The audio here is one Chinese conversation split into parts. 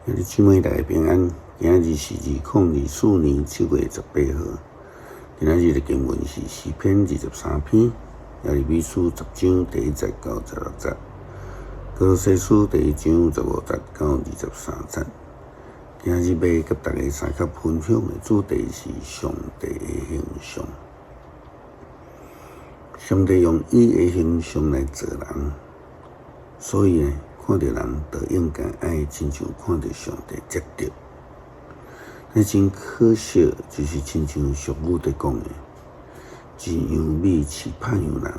今日姊妹大家平安，今日是2024年7月18号。今仔日的经文是诗篇23篇，耶利米书10章第1节到16节，歌罗西书第1章15节到23节。今日要甲大家三角分享的主题是上帝的形象。上帝用伊的形象来做人，所以看到人就应该爱亲像看到上帝接着。但真可惜，就是亲像俗语在讲的，一样米饲百样人，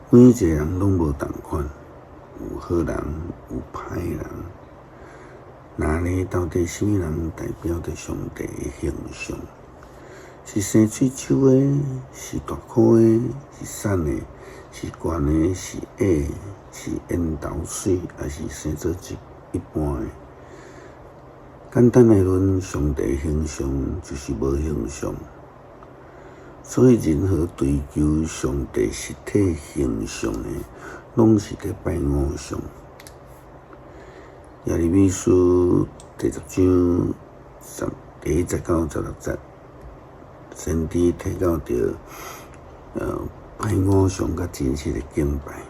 每一个人拢无同款，有好人，有歹人。那到底什么人代表着上帝的形象？是生喙手的，是大颗的，是瘦的，是悬的，是矮的，是烟头水，还是生做一般的？简单来论，上帝的形象就是无形象，所以任何追求上帝实体形象的，拢是在拜偶像。耶利米书第10章第1节到16节，先知提到着拜偶像甲真实的敬拜，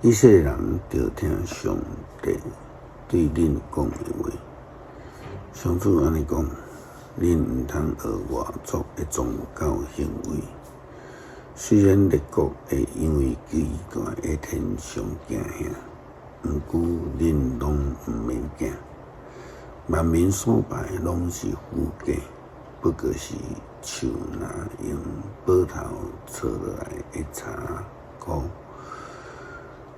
以色列人着听上帝对恁讲的话。上主安尼讲，恁毋通学外族的宗教行为。虽然列国会因为奇怪的天上惊吓，毋过恁拢毋免惊。万民所拜拢是虚假，不过是手拿用宝头撮落来的柴箍，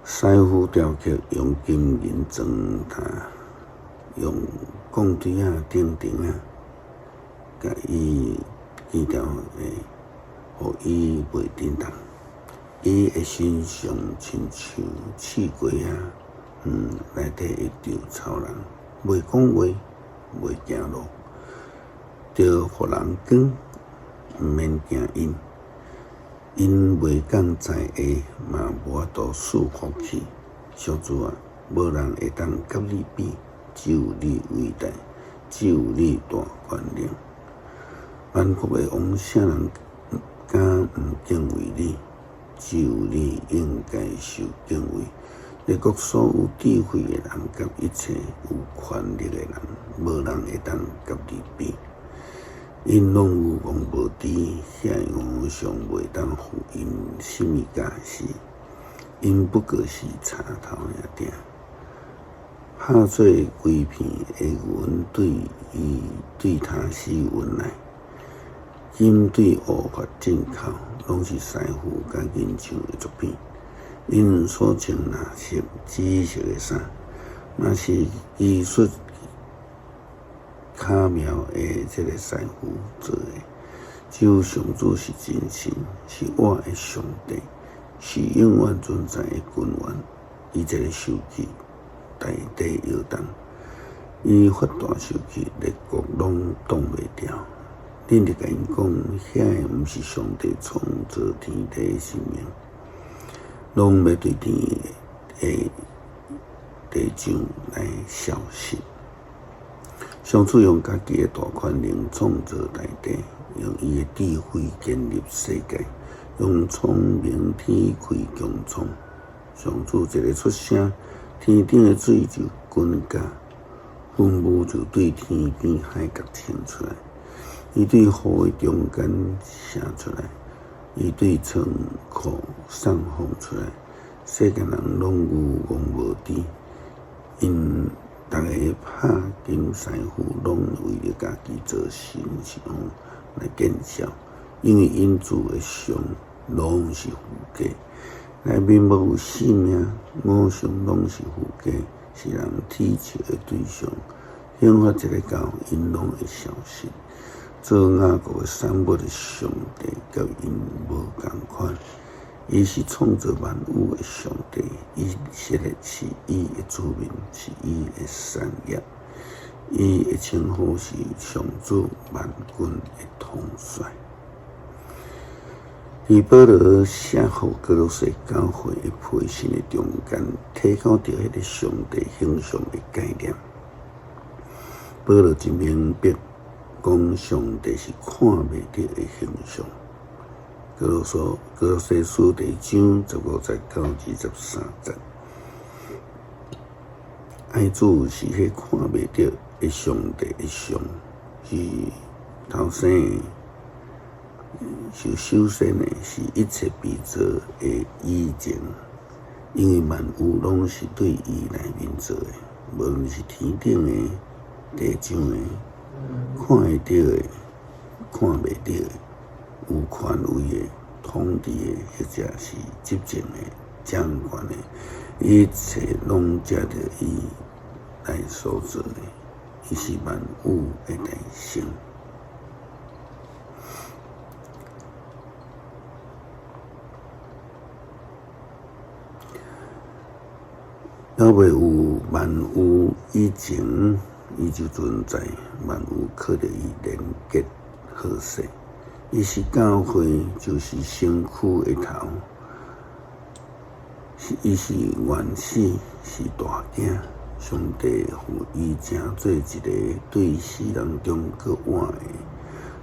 师傅雕刻用金银装它，用钢锥钉甲伊记条互伊袂震动。伊的身上亲像刺龟内底一条草人，袂讲话，袂行路，着互人讲，毋免惊因。因袂讲在下，嘛无法度束缚去。小主啊，无人会当甲你比。只有你伟大，只有你大权量。万国的王，啥人敢毋敬畏你？只有你应该受敬畏。列国所有智慧的人，甲一切有权力的人，无人会当甲你比。因拢有王无知，遐偶像袂当互因什么价值？因不过是柴头尔尔。拍做规片的云对他施云来，金对乌发进口，拢是师傅甲银匠的作品。因所穿蓝色、紫色的衫，嘛是技术巧妙的这个师傅做的。只有上主是真神，是我的上帝，是永远存在的君王。伊这个手机。大地摇动，伊发大手气，列国拢挡袂牢。恁就甲因讲，遐个毋是上帝创造天地的生命，拢要对天的地上来消失。上主用家己的大权能创造大地，用伊的智慧建立世界，用聪明天开强创。上主一个出声。天顶的水就滚下，云雾就对天边海角升出来。伊对雨的中间射出来，伊对仓库送风出来。世间人拢有望无知，因逐个拍金师傅拢为了家己做神像来见笑，因为因做的像拢是虚假。内面无有生命，偶像拢是虚假，是人踢笑的对象。兴发一个到，因拢会消失。做雅各的产物的上帝，甲因无共款。伊是创造万物的上帝，以色列是伊的子民，是伊的产业。伊的称呼是上主万军的统帅。以保罗写互歌罗西教会的培训的中间，提到着迄个上帝形象的概念。保罗真明白，讲上帝是看袂到的形象。哥罗西书第1章15节到23节，爱主是迄看袂到的上帝的像，是头生是首先的，是一切被造的以前，因为万物拢是对伊来面做的，无论是天顶的、地上的，看会到的、看袂到的，有权威的、统治的，或者是执政的、掌权的，一切拢藉着伊来所做的，伊是万物的大神。还袂有万物以前，伊就存在，万物靠着伊连结好势。伊是教会，就是身躯的头，伊是元始，是大囝。上帝互伊成做一个对世人中搁活的，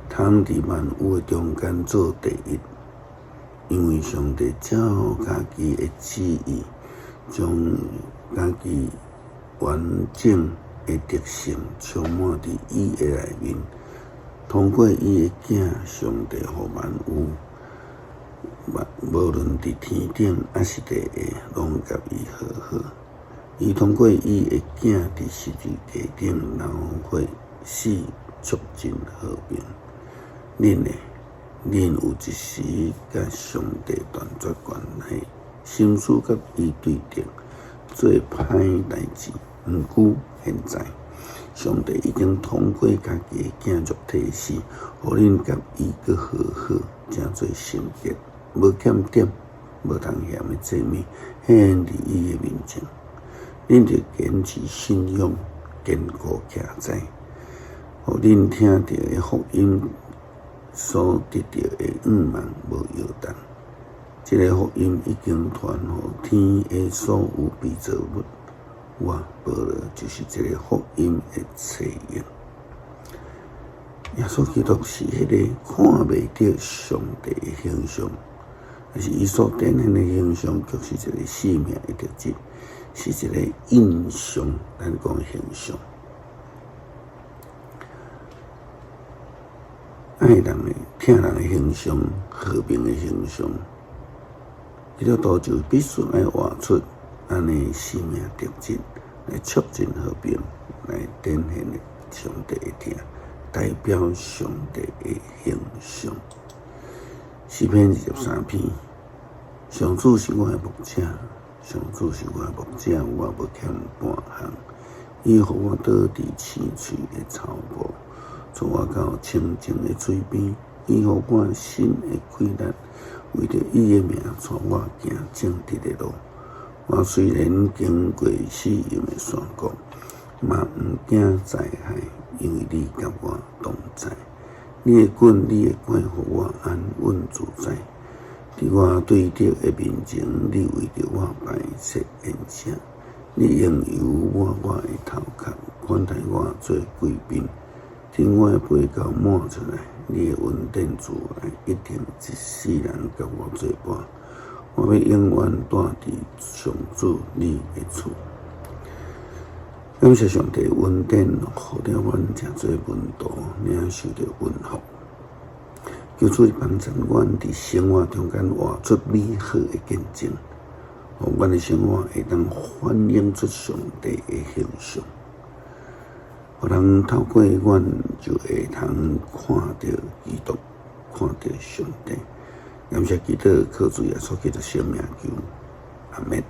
通伫万物的中间做第一。因为上帝照家己的旨意，将家己完整的特性充满伫伊的内面，通过伊的囝，上帝互万物，无论伫天顶还是地下，拢甲伊和好。伊通过伊的囝伫十字架顶流血死，促进和平。恁有一时甲上帝断绝关系，心思甲伊对敌，做歹代志。毋过现在，上帝已经通过家己的囝肉体死，互恁甲伊搁和好，成做圣洁，无欠点，无通嫌的祭物，献伫伊的面前。恁着坚持信仰，坚固徛在，互恁听到的福音所得到的望无摇动。这个福音已经传互天的所有被造物。我保罗就是这个福音的册印。耶稣基督是迄个看袂到上帝的形象，但是伊所展现的形象，却是一个生命的特质。是一个印象，咱讲形象，爱人的、疼人的形象，和平的形象。这条道就必须要活出安尼生命特质，来促进和平，来展现上帝的疼，代表上帝的形象。诗篇23篇，上主是我的牧者。上主是我的牧者，我无欠半项。伊互我倒伫青翠的草坡，带我到清净的水边。伊互我心的快乐，为着伊的名，带我行正直的路。我虽然经过死荫的山谷，嘛毋惊灾害，因为你甲我同在。你的棍，你的拐，互我安稳自在。伫我对敌的面前，你为着我摆设筵席，你用油抹我的头壳，款待我做贵宾。等我的杯到满出来，你的恩典自来，一定一世人甲我作伴。我要永远住伫上主你的厝。感谢上帝恩典，互了阮诚侪门徒领受着恩福。求主帮助阮伫生活中间活出美好的见证，互阮的生活会当反映出上帝的形象，互人透过阮就会通看到基督，看到上帝。感谢基督，靠主耶稣基督生命求，阿们。